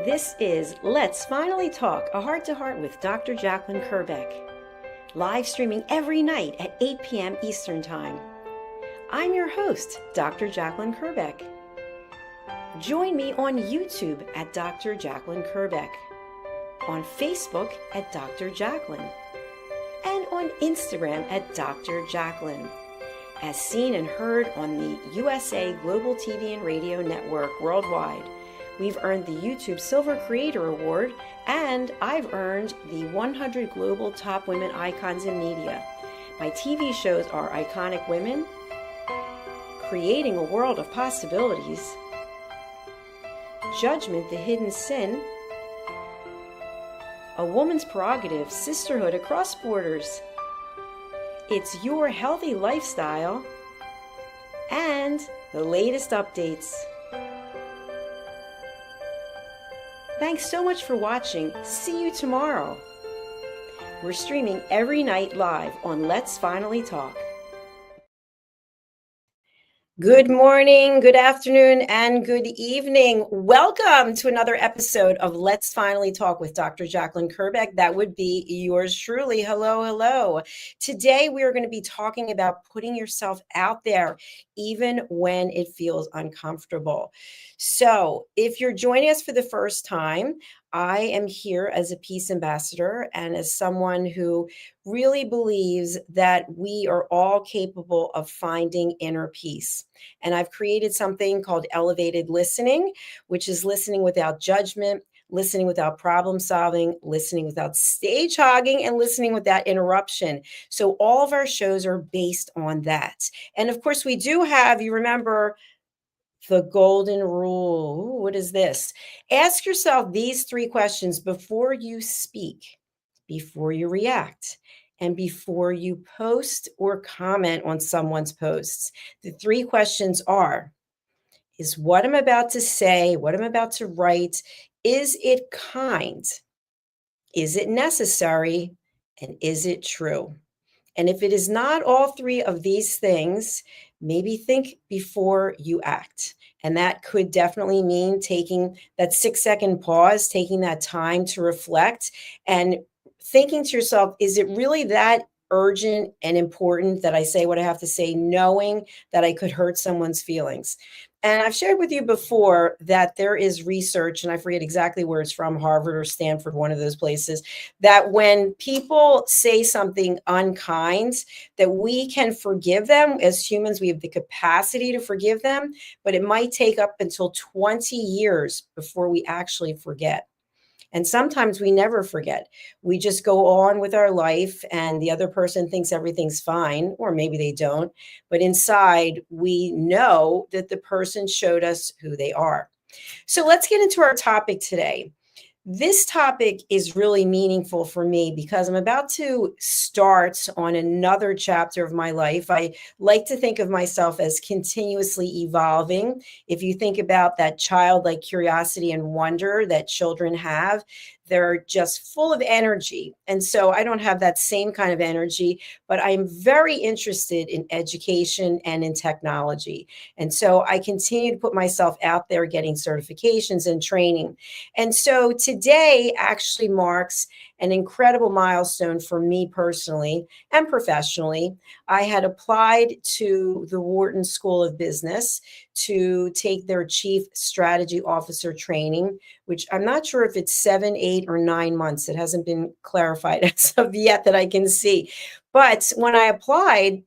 This is Let's Finally Talk, a heart-to-heart with Dr. Jacalyn Kerbeck, live streaming every night at 8 p.m. Eastern Time. I'm your host, Dr. Jacalyn Kerbeck. Join me on YouTube at Dr. Jacalyn Kerbeck, on Facebook at Dr. Jacalyn, and on Instagram at Dr. Jacalyn, as seen and heard on the USA Global TV and Radio Network worldwide. We've earned the YouTube Silver Creator Award, and I've earned the 100 Global Top Women Icons in Media. My TV shows are Iconic Women, Creating a World of Possibilities, Judgment, the Hidden Sin, A Woman's Prerogative, Sisterhood Across Borders, It's Your Healthy Lifestyle, and the latest updates. Thanks so much for watching. See you tomorrow. We're streaming every night live on Let's Finally Talk. Good morning, good afternoon, and good evening. Welcome to another episode of Let's Finally Talk with Dr. Jacalyn Kerbeck. That would be yours truly. Hello, hello. Today, we are going to be talking about putting yourself out there, even when it feels uncomfortable. So if you're joining us for the first time, I am here as a peace ambassador and as someone who really believes that we are all capable of finding inner peace. And I've created something called elevated listening, which is listening without judgment, listening without problem solving, listening without stage hogging, and listening without interruption. So all of our shows are based on that. And of course, we do have, you remember, the golden rule. Ooh, what is this? Ask yourself these three questions before you speak, before you react, and before you post or comment on someone's posts. The three questions are, is what I'm about to say, what I'm about to write, is it kind? Is it necessary? And is it true? And if it is not all three of these things, maybe think before you act. And that could definitely mean taking that 6-second pause, taking that time to reflect and thinking to yourself, is it really that urgent and important that I say what I have to say, knowing that I could hurt someone's feelings? And I've shared with you before that there is research, and I forget exactly where it's from, Harvard or Stanford, one of those places, that when people say something unkind, that we can forgive them. As humans, we have the capacity to forgive them, but it might take up until 20 years before we actually forget. And sometimes we never forget. We just go on with our life and the other person thinks everything's fine, or maybe they don't. But inside, we know that the person showed us who they are. So let's get into our topic today. This topic is really meaningful for me because I'm about to start on another chapter of my life. I like to think of myself as continuously evolving. If you think about that childlike curiosity and wonder that children have, they're just full of energy. And so I don't have that same kind of energy, but I'm very interested in education and in technology. And so I continue to put myself out there getting certifications and training. And so today actually marks an incredible milestone for me personally and professionally. I had applied to the Wharton School of Business to take their Chief Strategy Officer training, which I'm not sure if it's 7, 8, or 9 months. It hasn't been clarified as of yet that I can see. But when I applied,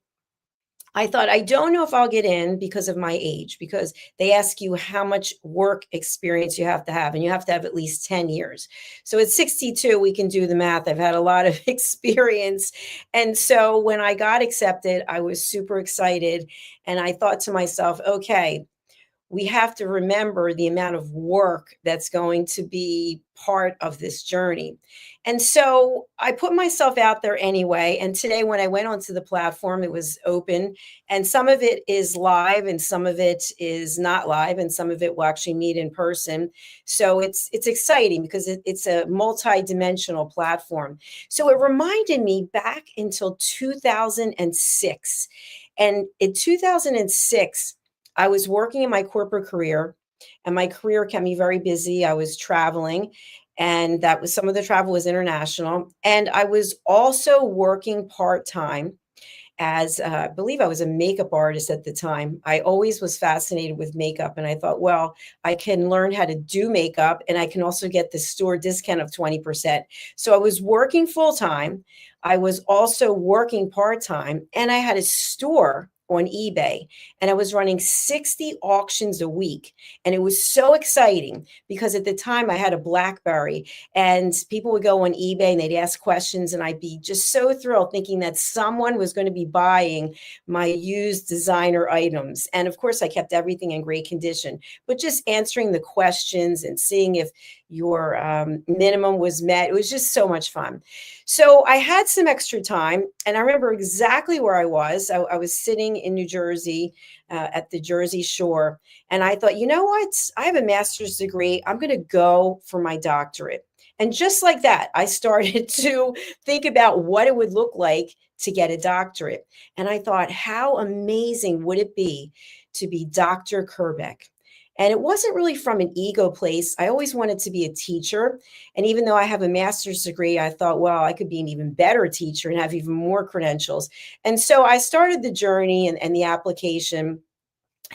I thought, I don't know if I'll get in because of my age, because they ask you how much work experience you have to have, and you have to have at least 10 years. So at 62, we can do the math. I've had a lot of experience. And so when I got accepted, I was super excited. And I thought to myself, okay, we have to remember the amount of work that's going to be part of this journey. And so I put myself out there anyway. And today when I went onto the platform, it was open, and some of it is live and some of it is not live, and some of it will actually meet in person. So it's exciting because it's a multi-dimensional platform. So it reminded me back until 2006. And in 2006, I was working in my corporate career. and my career kept me very busy. I was traveling, and that was some of the travel was international. And I was also working part time as I believe I was a makeup artist at the time. I always was fascinated with makeup, and I thought, well, I can learn how to do makeup, and I can also get the store discount of 20%. So I was working full time. I was also working part time, and I had a store on eBay, and I was running 60 auctions a week. And it was so exciting because at the time I had a Blackberry, and people would go on eBay and they'd ask questions, and I'd be just so thrilled thinking that someone was going to be buying my used designer items. And of course, I kept everything in great condition, but just answering the questions and seeing if your minimum was met. It was just so much fun. So I had some extra time, and I remember exactly where I was. I was sitting in New Jersey at the Jersey Shore, and I thought, you know what? I have a master's degree. I'm going to go for my doctorate. And just like that, I started to think about what it would look like to get a doctorate. And I thought, how amazing would it be to be Dr. Kerbeck? And it wasn't really from an ego place. I always wanted to be a teacher. And even though I have a master's degree, I thought, well, I could be an even better teacher and have even more credentials. And so I started the journey and the application,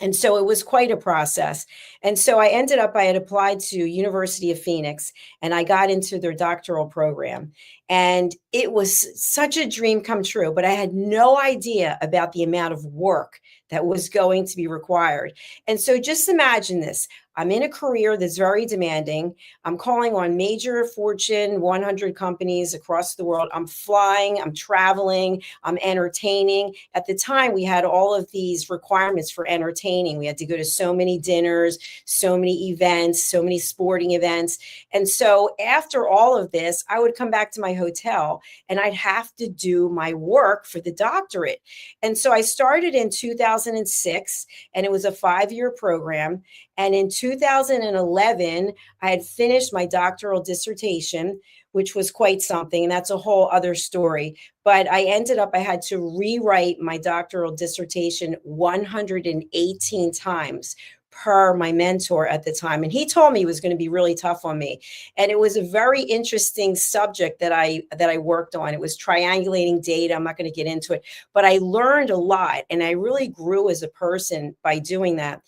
and so it was quite a process. And so I had applied to University of Phoenix, and I got into their doctoral program. And it was such a dream come true, but I had no idea about the amount of work that was going to be required. And so just imagine this. I'm in a career that's very demanding. I'm calling on major Fortune 100 companies across the world. I'm flying, I'm traveling, I'm entertaining. At the time, we had all of these requirements for entertaining. We had to go to so many dinners, so many events, so many sporting events. And so after all of this, I would come back to my hotel and I'd have to do my work for the doctorate. And so I started in 2006, and it was a 5-year program. And in 2011, I had finished my doctoral dissertation, which was quite something. And that's a whole other story. But I had to rewrite my doctoral dissertation 118 times per my mentor at the time. And he told me it was going to be really tough on me. And it was a very interesting subject that I worked on. It was triangulating data. I'm not going to get into it, but I learned a lot, and I really grew as a person by doing that.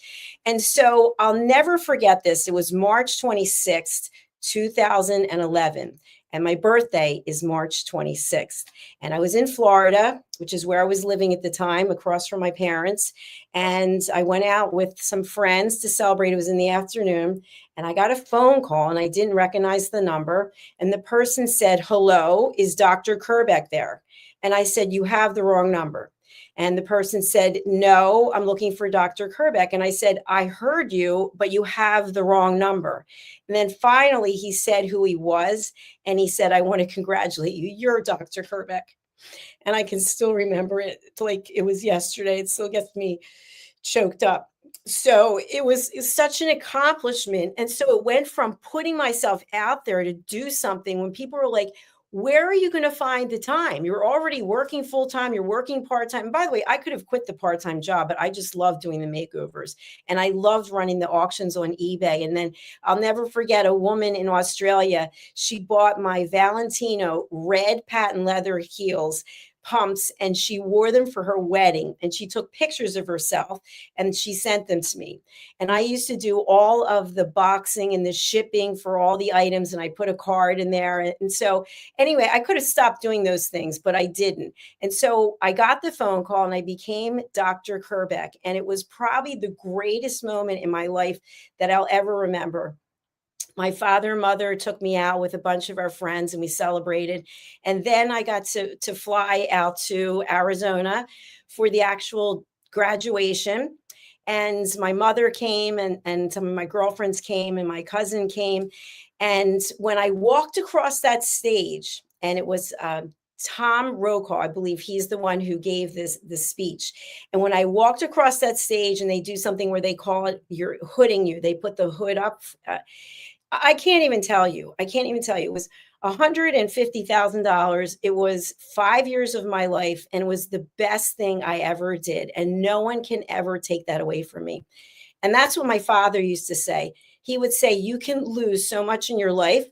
And so I'll never forget this. It was March 26th, 2011. And my birthday is March 26th. And I was in Florida, which is where I was living at the time, across from my parents. And I went out with some friends to celebrate. It was in the afternoon. And I got a phone call, and I didn't recognize the number. And the person said, "Hello, is Dr. Kerbeck there?" And I said, "You have the wrong number." And the person said, "No, I'm looking for Dr. Kerbeck." And I said, "I heard you, but you have the wrong number." And then finally he said who he was. And he said, "I want to congratulate you. You're Dr. Kerbeck." And I can still remember it like it was yesterday. It still gets me choked up. So it's such an accomplishment. And so it went from putting myself out there to do something when people were like, where are you going to find the time? You're already working full time, you're working part time. And by the way, I could have quit the part time job, but I just loved doing the makeovers, and I loved running the auctions on eBay. And then I'll never forget a woman in Australia. She bought my Valentino red patent leather heels, pumps, and she wore them for her wedding, and she took pictures of herself and she sent them to me. And I used to do all of the boxing and the shipping for all the items, and I put a card in there. And so anyway, I could have stopped doing those things, but I didn't. And so I got the phone call and I became Dr. Kerbeck. And it was probably the greatest moment in my life that I'll ever remember. My father and mother took me out with a bunch of our friends, and we celebrated. And then I got to fly out to Arizona for the actual graduation. And my mother came, and some of my girlfriends came, and my cousin came. And when I walked across that stage, and it was Tom Brokaw, I believe he's the one who gave this speech. And when I walked across that stage, and they do something where they call it you're hooding you, they put the hood up. I can't even tell you. I can't even tell you. It was $150,000. It was 5 years of my life, and it was the best thing I ever did. And no one can ever take that away from me. And that's what my father used to say. He would say, you can lose so much in your life,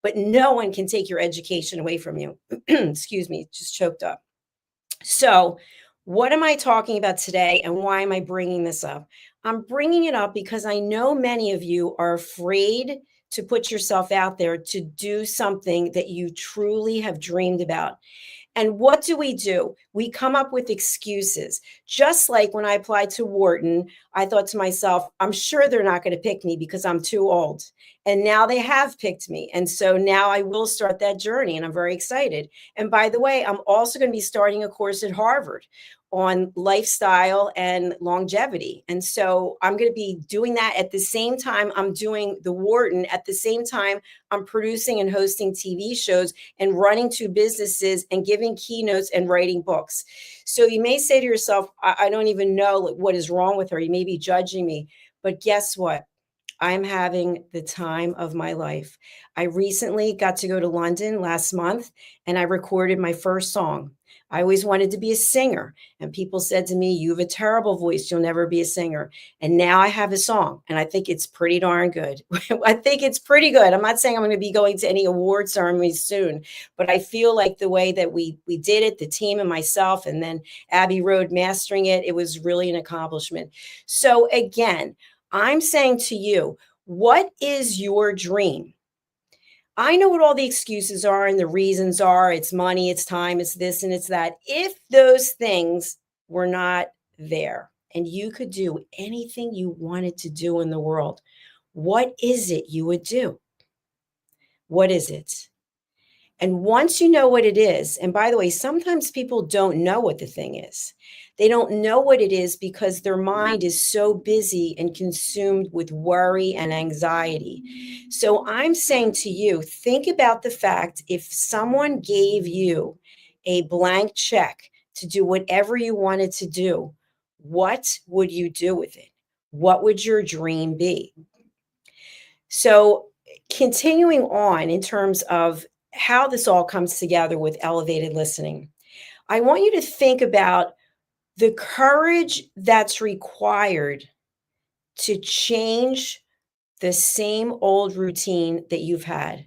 but no one can take your education away from you. Excuse me, just choked up. So, what am I talking about today and why am I bringing this up? I'm bringing it up because I know many of you are afraid to put yourself out there to do something that you truly have dreamed about. And what do? We come up with excuses. Just like when I applied to Wharton, I thought to myself, I'm sure they're not going to pick me because I'm too old. And now they have picked me. And so now I will start that journey and I'm very excited. And by the way, I'm also going to be starting a course at Harvard on lifestyle and longevity. And so I'm going to be doing that at the same time I'm doing the Wharton, at the same time I'm producing and hosting TV shows and running two businesses and giving keynotes and writing books. So you may say to yourself, I don't even know what is wrong with her. You may be judging me. But guess what? I'm having the time of my life. I recently got to go to London last month and I recorded my first song. I always wanted to be a singer, and people said to me, you have a terrible voice. You'll never be a singer. And now I have a song, and I think it's pretty darn good. I think it's pretty good. I'm not saying I'm going to be going to any award ceremonies soon, but I feel like the way that we did it, the team and myself, and then Abbey Road mastering it, it was really an accomplishment. So again, I'm saying to you, what is your dream? I know what all the excuses are and the reasons are. It's money, it's time, it's this and it's that. If those things were not there and you could do anything you wanted to do in the world, what is it you would do? What is it? And once you know what it is, and by the way, sometimes people don't know what the thing is. They don't know what it is because their mind is so busy and consumed with worry and anxiety. So I'm saying to you, think about the fact if someone gave you a blank check to do whatever you wanted to do, what would you do with it? What would your dream be? So, continuing on in terms of how this all comes together with elevated listening, I want you to think about the courage that's required to change the same old routine that you've had.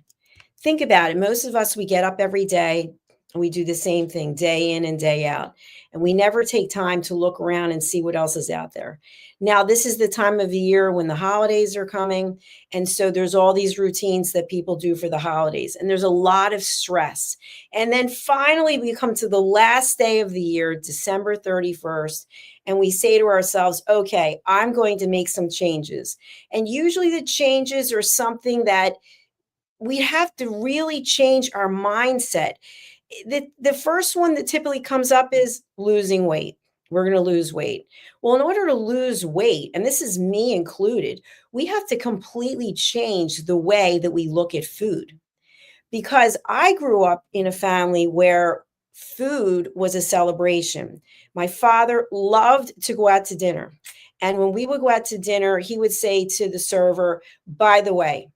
Think about it. Most of us, we get up every day and we do the same thing day in and day out. And we never take time to look around and see what else is out there. Now, this is the time of the year when the holidays are coming. And so there's all these routines that people do for the holidays. And there's a lot of stress. And then finally, we come to the last day of the year, December 31st. And we say to ourselves, okay, I'm going to make some changes. And usually the changes are something that we have to really change our mindset. The first one that typically comes up is losing weight. We're going to lose weight. Well, in order to lose weight, and this is me included, we have to completely change the way that we look at food. Because I grew up in a family where food was a celebration. My father loved to go out to dinner. And when we would go out to dinner, he would say to the server, by the way,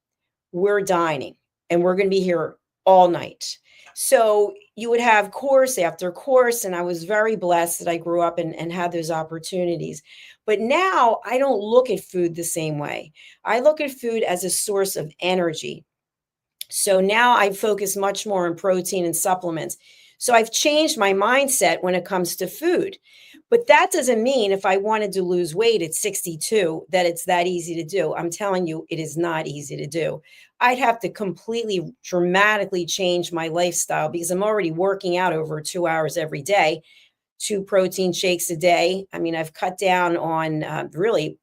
we're dining and we're going to be here all night. So you would have course after course. And I was very blessed that I grew up and had those opportunities. But now I don't look at food the same way. I look at food as a source of energy. So now I focus much more on protein and supplements. So I've changed my mindset when it comes to food. But that doesn't mean if I wanted to lose weight at 62 that it's that easy to do. I'm telling you, it is not easy to do. I'd have to completely dramatically change my lifestyle because I'm already working out over 2 hours every day, 2 protein shakes a day. I mean, I've cut down on really,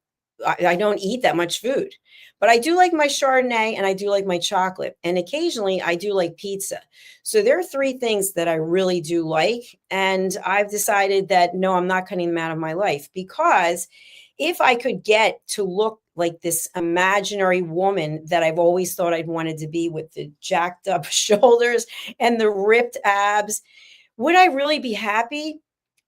I don't eat that much food, but I do like my Chardonnay and I do like my chocolate. And occasionally I do like pizza. So there are three things that I really do like. And I've decided that no, I'm not cutting them out of my life because if I could get to look like this imaginary woman that I've always thought I'd wanted to be with the jacked up shoulders and the ripped abs, would I really be happy?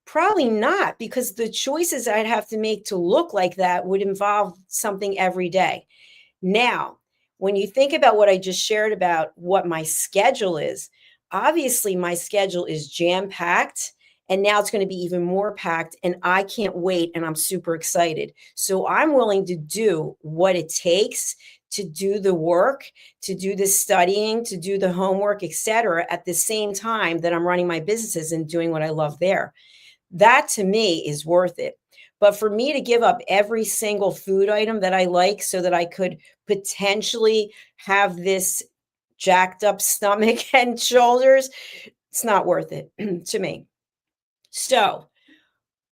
Probably not, because the choices I'd have to make to look like that would involve something every day. Now, when you think about what I just shared about what my schedule is, obviously my schedule is jam packed And now it's going to be even more packed. And I can't wait. And I'm super excited. So I'm willing to do what it takes to do the work, to do the studying, to do the homework, etc., at the same time that I'm running my businesses and doing what I love there. That to me is worth it. But for me to give up every single food item that I like so that I could potentially have this jacked up stomach and shoulders, it's not worth it to me. So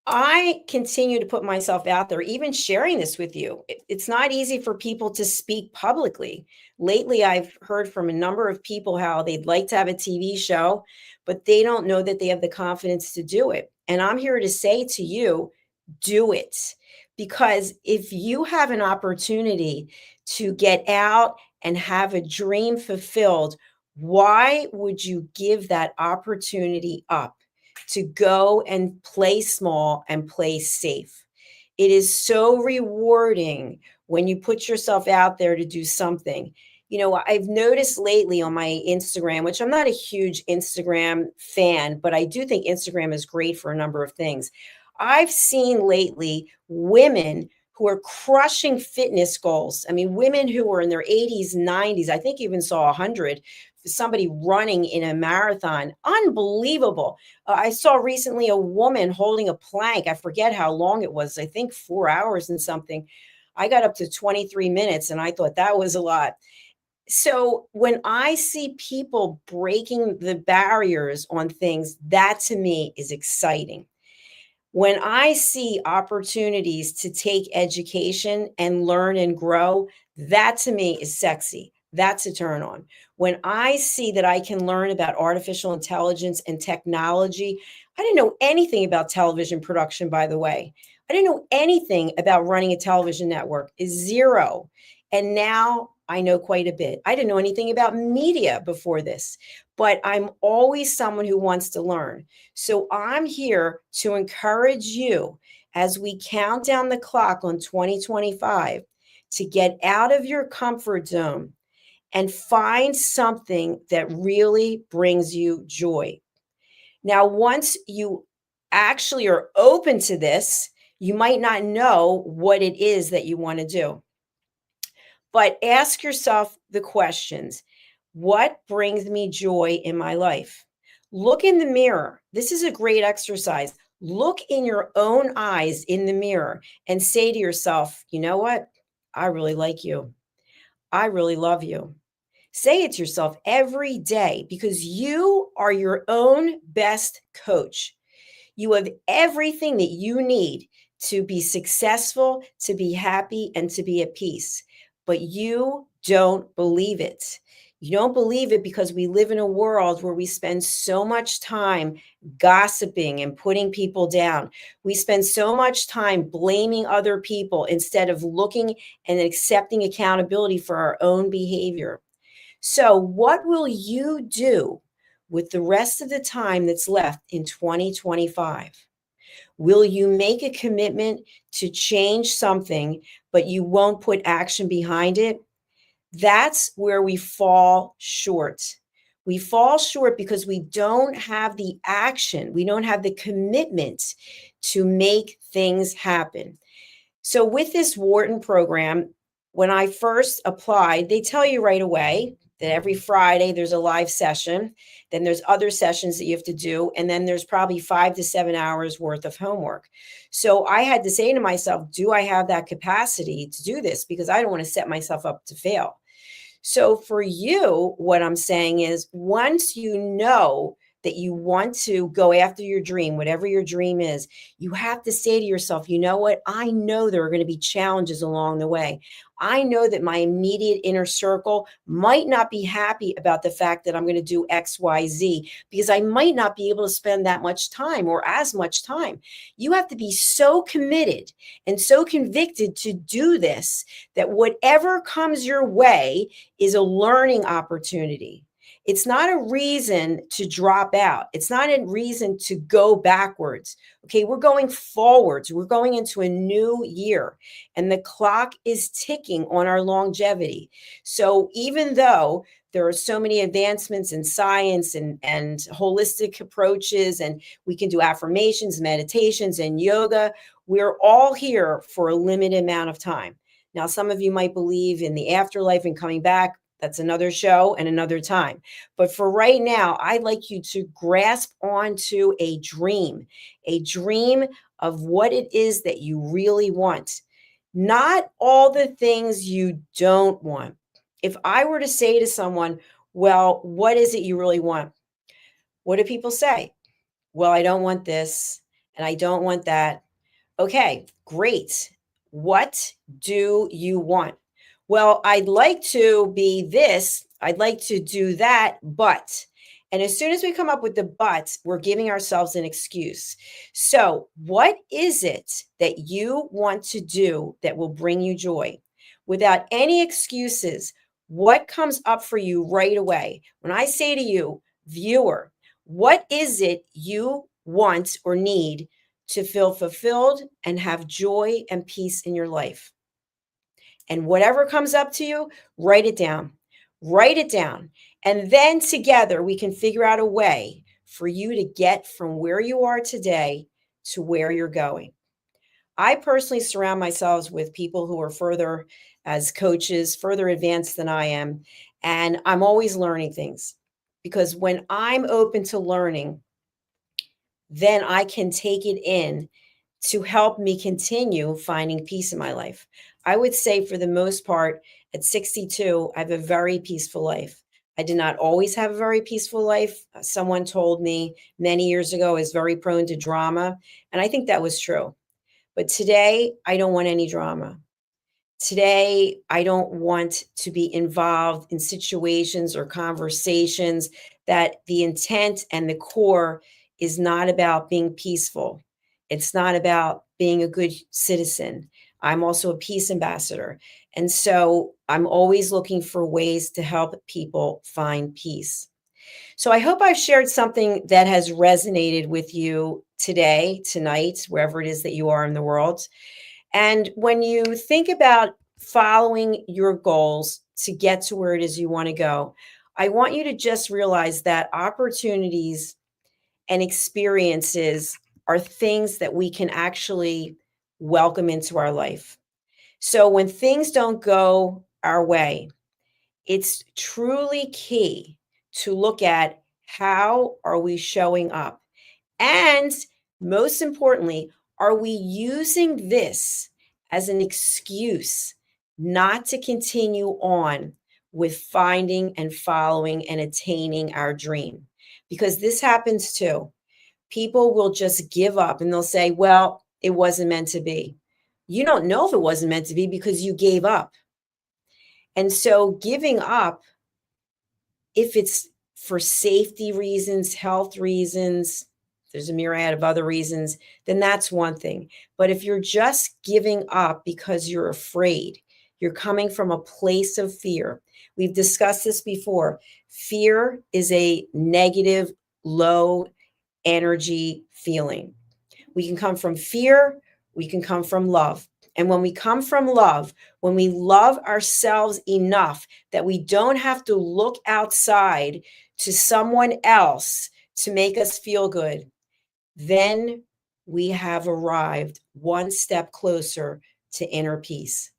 I continue to put myself out there, even sharing this with you. It's not easy for people to speak publicly. Lately, I've heard from a number of people how they'd like to have a TV show, but they don't know that they have the confidence to do it. And I'm here to say to you, do it. Because if you have an opportunity to get out and have a dream fulfilled, why would you give that opportunity up to go and play small and play safe? It is so rewarding when you put yourself out there to do something. You know, I've noticed lately on my Instagram, which I'm not a huge Instagram fan, but I do think Instagram is great for a number of things. I've seen lately women who are crushing fitness goals. I mean, women who were in their 80s, 90s, I think even saw 100, somebody running in a marathon. Unbelievable. I saw recently a woman holding a plank. I forget how long it was. I think 4 hours and something. I got up to 23 minutes and I thought that was a lot. So when I see people breaking the barriers on things, that to me is exciting. When I see opportunities to take education and learn and grow, that to me is sexy. That's a turn on. When I see that I can learn about artificial intelligence and technology, I didn't know anything about television production, by the way. I didn't know anything about running a television network, zero. And now I know quite a bit. I didn't know anything about media before this, but I'm always someone who wants to learn. So I'm here to encourage you as we count down the clock on 2025 to get out of your comfort zone and find something that really brings you joy. Now, once you actually are open to this, you might not know what it is that you want to do. But ask yourself the questions. What brings me joy in my life? Look in the mirror. This is a great exercise. Look in your own eyes in the mirror and say to yourself, you know what? I really like you. I really love you. Say it to yourself every day because you are your own best coach. You have everything that you need to be successful, to be happy, and to be at peace. But you don't believe it. You don't believe it because we live in a world where we spend so much time gossiping and putting people down. We spend so much time blaming other people instead of looking and accepting accountability for our own behavior. So, what will you do with the rest of the time that's left in 2025? Will you make a commitment to change something, but you won't put action behind it? That's where we fall short. We fall short because we don't have the action, we don't have the commitment to make things happen. So, with this Wharton program, when I first applied, they tell you right away that every Friday there's a live session. Then there's other sessions that you have to do. And then there's probably 5 to 7 hours worth of homework. So I had to say to myself, do I have that capacity to do this? Because I don't want to set myself up to fail. So for you, what I'm saying is once you know that you want to go after your dream, whatever your dream is, you have to say to yourself, you know what? I know there are going to be challenges along the way. I know that my immediate inner circle might not be happy about the fact that I'm going to do X, Y, Z, because I might not be able to spend that much time or as much time. You have to be so committed and so convicted to do this that whatever comes your way is a learning opportunity. It's not a reason to drop out. It's not a reason to go backwards. Okay, we're going forwards. We're going into a new year, and the clock is ticking on our longevity. So even though There are so many advancements in science and holistic approaches, and we can do affirmations, meditations, and yoga. We're all here for a limited amount of time. Now, some of you might believe in the afterlife and coming back. That's another show and another time. But for right now, I'd like you to grasp onto a dream of what it is that you really want, not all the things you don't want. If I were to say to someone, well, what is it you really want? What do people say? Well, I don't want this and I don't want that. Okay, great. What do you want? Well, I'd like to be this, I'd like to do that, but. And as soon as we come up with the but, we're giving ourselves an excuse. So, what is it that you want to do that will bring you joy? Without any excuses, what comes up for you right away? When I say to you, viewer, what is it you want or need to feel fulfilled and have joy and peace in your life? And whatever comes up to you, write it down. Write it down. And then together we can figure out a way for you to get from where you are today to where you're going. I personally surround myself with people who are further as coaches, further advanced than I am. And I'm always learning things because when I'm open to learning, then I can take it in to help me continue finding peace in my life. I would say, for the most part, at 62, I have a very peaceful life. I did not always have a very peaceful life. Someone told me many years ago I was very prone to drama, and I think that was true. But today, I don't want any drama. Today, I don't want to be involved in situations or conversations that the intent and the core is not about being peaceful. It's not about being a good citizen. I'm also a peace ambassador. And so I'm always looking for ways to help people find peace. So I hope I've shared something that has resonated with you today, tonight, wherever it is that you are in the world. And when you think about following your goals to get to where it is you want to go, I want you to just realize that opportunities and experiences are things that we can actually welcome into our life. So when things don't go our way, it's truly key to look at how are we showing up? And most importantly, are we using this as an excuse not to continue on with finding and following and attaining our dream? Because this happens too. People will just give up and they'll say, well, it wasn't meant to be. You don't know if it wasn't meant to be because you gave up. And so giving up, if it's for safety reasons, health reasons, there's a myriad of other reasons, then that's one thing. But if you're just giving up because you're afraid, you're coming from a place of fear. We've discussed this before. Fear is a negative, low energy feeling. We can come from fear, we can come from love. And when we come from love, when we love ourselves enough that we don't have to look outside to someone else to make us feel good, then we have arrived one step closer to inner peace.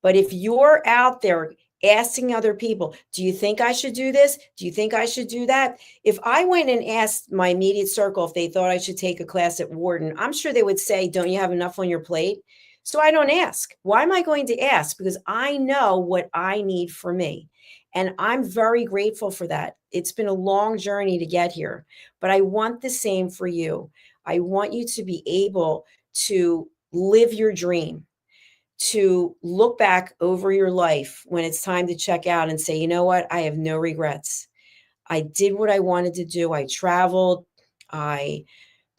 But if you're out there asking other people, do you think I should do this? Do you think I should do that? If I went and asked my immediate circle if they thought I should take a class at Wharton, I'm sure they would say, don't you have enough on your plate? So I don't ask. Why am I going to ask? Because I know what I need for me. And I'm very grateful for that. It's been a long journey to get here, but I want the same for you. I want you to be able to live your dream, to look back over your life when it's time to check out and say, you know what? I have no regrets. I did what I wanted to do. I traveled. I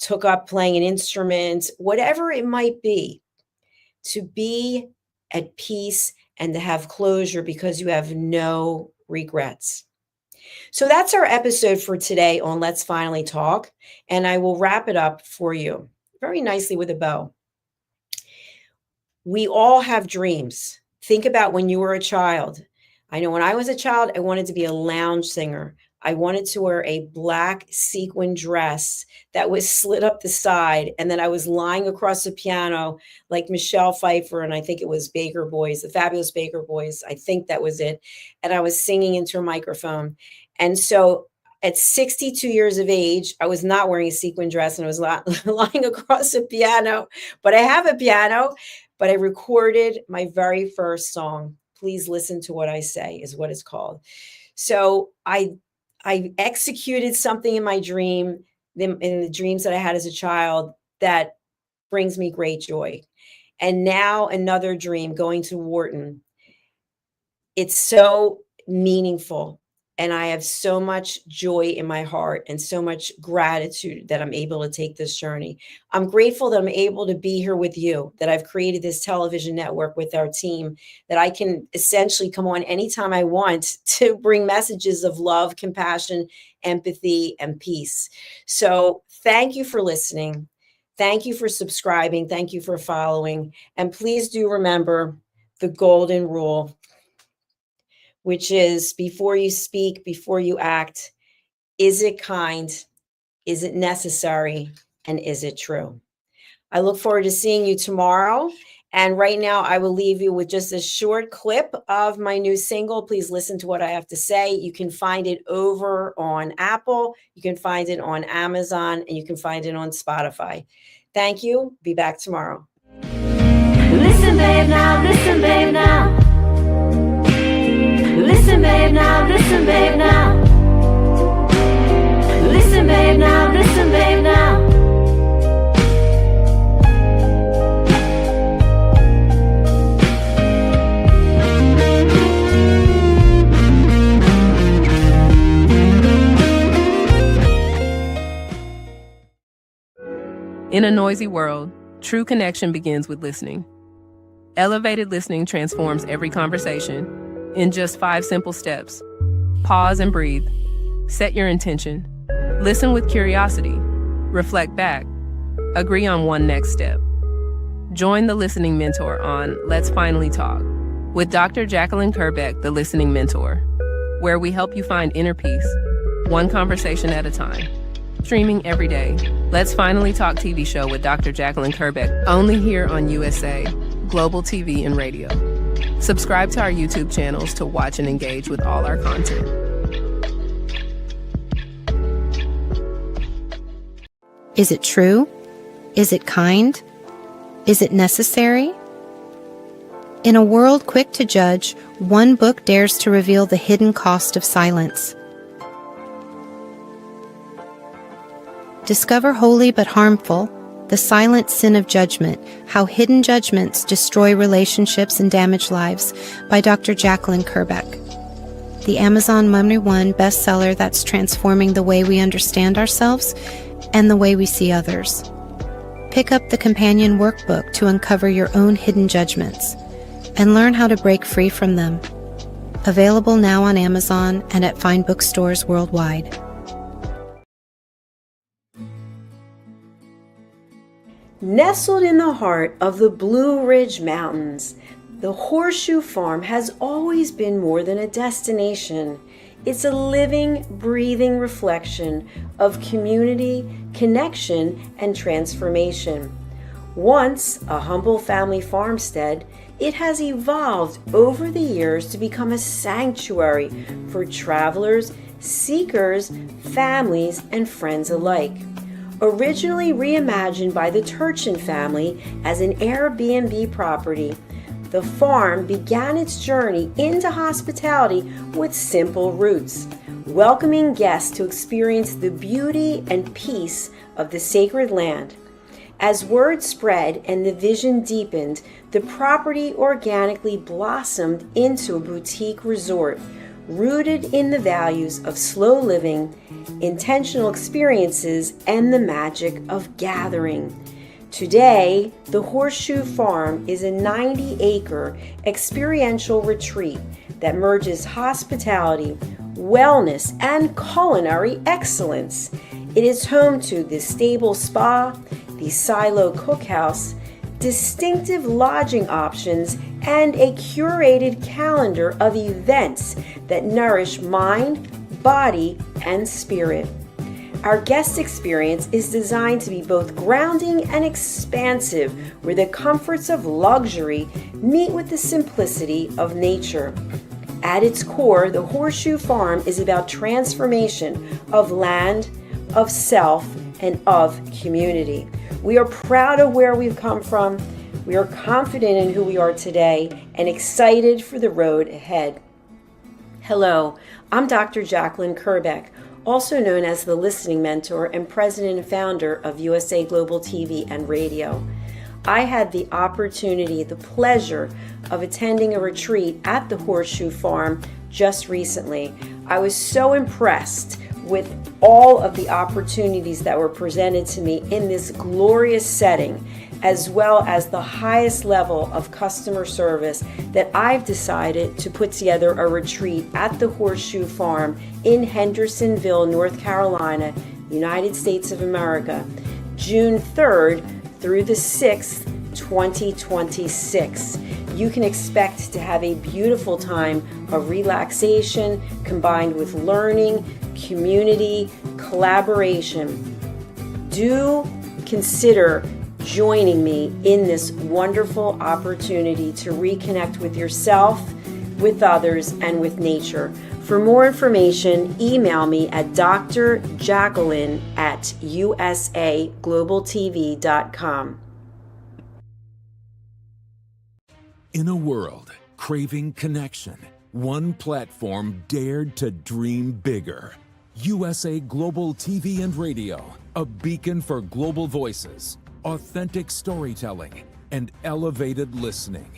took up playing an instrument, whatever it might be, to be at peace and to have closure because you have no regrets. So that's our episode for today on Let's Finally Talk. And I will wrap it up for you very nicely with a bow. We all have dreams. Think about when you were a child. I know when I was a child, I wanted to be a lounge singer. I wanted to wear a black sequin dress that was slit up the side. And then I was lying across the piano like Michelle Pfeiffer. And I think it was Baker Boys, the Fabulous Baker Boys. I think that was it. And I was singing into a microphone. And so at 62 years of age, I was not wearing a sequin dress and I was lying across a piano. But I have a piano, but I recorded my very first song. Please Listen to What I Say is what it's called. So I executed something in my dream, in the dreams that I had as a child, that brings me great joy. And now another dream, going to Wharton. It's so meaningful. And I have so much joy in my heart and so much gratitude that I'm able to take this journey. I'm grateful that I'm able to be here with you, that I've created this television network with our team, that I can essentially come on anytime I want to bring messages of love, compassion, empathy, and peace. So thank you for listening. Thank you for subscribing. Thank you for following. And please do remember the golden rule, which is before you speak, before you act, is it kind? Is it necessary? And is it true? I look forward to seeing you tomorrow. And right now, I will leave you with just a short clip of my new single. Please listen to what I have to say. You can find it over on Apple. You can find it on Amazon, and you can find it on Spotify. Thank you. Be back tomorrow. Listen, babe, now. Listen, babe, now. Listen, babe, now. Listen, babe, now. Listen, babe, now. Listen, babe, now. In a noisy world, true connection begins with listening. Elevated listening transforms every conversation in just 5 simple steps. Pause and breathe. Set your intention. Listen with curiosity. Reflect back. Agree on one next step. Join the Listening Mentor on Let's Finally Talk with Dr. Jacalyn Kerbeck, the Listening Mentor, where we help you find inner peace, one conversation at a time. Streaming every day. Let's Finally Talk TV show with Dr. Jacalyn Kerbeck, only here on USA, Global TV and Radio. Subscribe to our YouTube channels to watch and engage with all our content. Is it true? Is it kind? Is it necessary? In a world quick to judge, one book dares to reveal the hidden cost of silence. Discover Holy but Harmful, The Silent Sin of Judgment, How Hidden Judgments Destroy Relationships and Damage Lives by Dr. Jacalyn Kerbeck. The Amazon #1 bestseller that's transforming the way we understand ourselves and the way we see others. Pick up the companion workbook to uncover your own hidden judgments and learn how to break free from them. Available now on Amazon and at fine bookstores worldwide. Nestled in the heart of the Blue Ridge Mountains, the Horseshoe Farm has always been more than a destination. It's a living, breathing reflection of community, connection, and transformation. Once a humble family farmstead, it has evolved over the years to become a sanctuary for travelers, seekers, families, and friends alike. Originally reimagined by the Turchin family as an Airbnb property, the farm began its journey into hospitality with simple roots, welcoming guests to experience the beauty and peace of the sacred land. As word spread and the vision deepened, the property organically blossomed into a boutique resort, rooted in the values of slow living, intentional experiences, and the magic of gathering. Today, the Horseshoe Farm is a 90-acre experiential retreat that merges hospitality, wellness, and culinary excellence. It is home to the Stable Spa, the Silo Cookhouse, distinctive lodging options, and a curated calendar of events that nourish mind, body, and spirit. Our guest experience is designed to be both grounding and expansive, where the comforts of luxury meet with the simplicity of nature. At its core, the Horseshoe Farm is about transformation of land, of self, and of community. We are proud of where we've come from. We are confident in who we are today and excited for the road ahead. Hello, I'm Dr. Jacalyn Kerbeck, also known as the Listening Mentor and President and Founder of USA Global TV and Radio. I had the opportunity, the pleasure of attending a retreat at the Horseshoe Farm just recently. I was so impressed with all of the opportunities that were presented to me in this glorious setting, as well as the highest level of customer service, that I've decided to put together a retreat at the Horseshoe Farm in Hendersonville, North Carolina, United States of America, June 3rd through the 6th, 2026. You can expect to have a beautiful time of relaxation combined with learning, community, collaboration. Do consider joining me in this wonderful opportunity to reconnect with yourself, with others, and with nature. For more information, email me at drjacalyn@usaglobaltv.com. In a world craving connection, one platform dared to dream bigger. USA Global TV and Radio, a beacon for global voices, authentic storytelling, and elevated listening.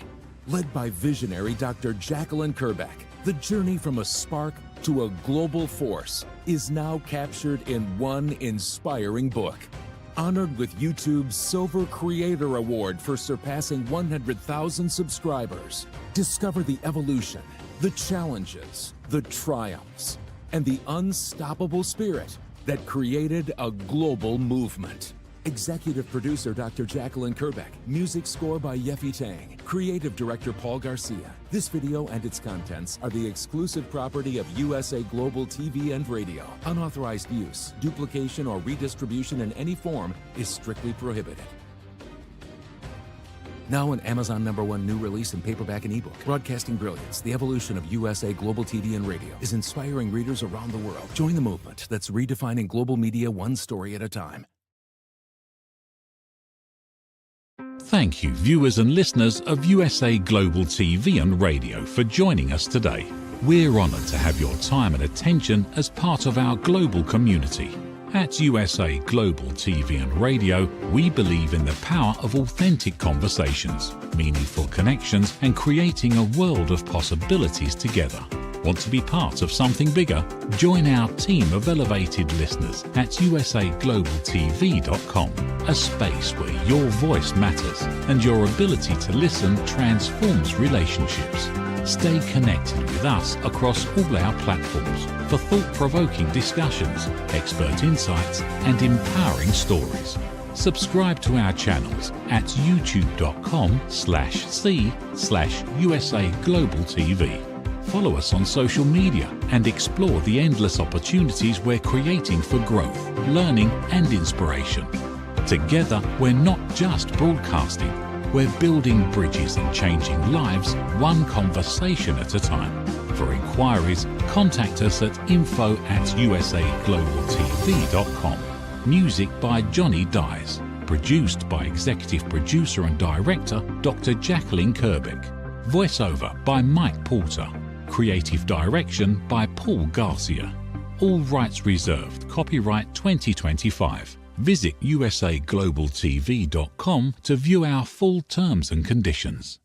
Led by visionary Dr. Jacalyn Kerbeck, the journey from a spark to a global force is now captured in one inspiring book. Honored with YouTube's Silver Creator Award for surpassing 100,000 subscribers, discover the evolution, the challenges, the triumphs, and the unstoppable spirit that created a global movement. Executive producer Dr. Jacalyn Kerbeck. Music score by Yeffy Tang. Creative director Paul Garcia. This video and its contents are the exclusive property of USA Global TV and Radio. Unauthorized use, duplication, or redistribution in any form is strictly prohibited. Now an Amazon #1 new release in paperback and ebook. Broadcasting Brilliance, the evolution of USA Global TV and Radio, is inspiring readers around the world. Join the movement that's redefining global media one story at a time. Thank you, viewers and listeners of USA Global TV and Radio, for joining us today. We're honoured to have your time and attention as part of our global community. At USA Global TV and Radio, we believe in the power of authentic conversations, meaningful connections, and creating a world of possibilities together. Want to be part of something bigger? Join our team of elevated listeners at usaglobaltv.com, a space where your voice matters and your ability to listen transforms relationships. Stay connected with us across all our platforms for thought-provoking discussions, expert insights, and empowering stories. Subscribe to our channels at youtube.com/c/usaglobaltv. Follow us on social media and explore the endless opportunities we're creating for growth, learning, and inspiration. Together, we're not just broadcasting, we're building bridges and changing lives one conversation at a time. For inquiries, contact us at info@usaglobaltv.com. Music by Johnny Dies. Produced by Executive Producer and Director Dr. Jacalyn Kerbeck. Voiceover by Mike Porter. Creative Direction by Paul Garcia. All rights reserved. Copyright 2025. Visit usaglobaltv.com to view our full terms and conditions.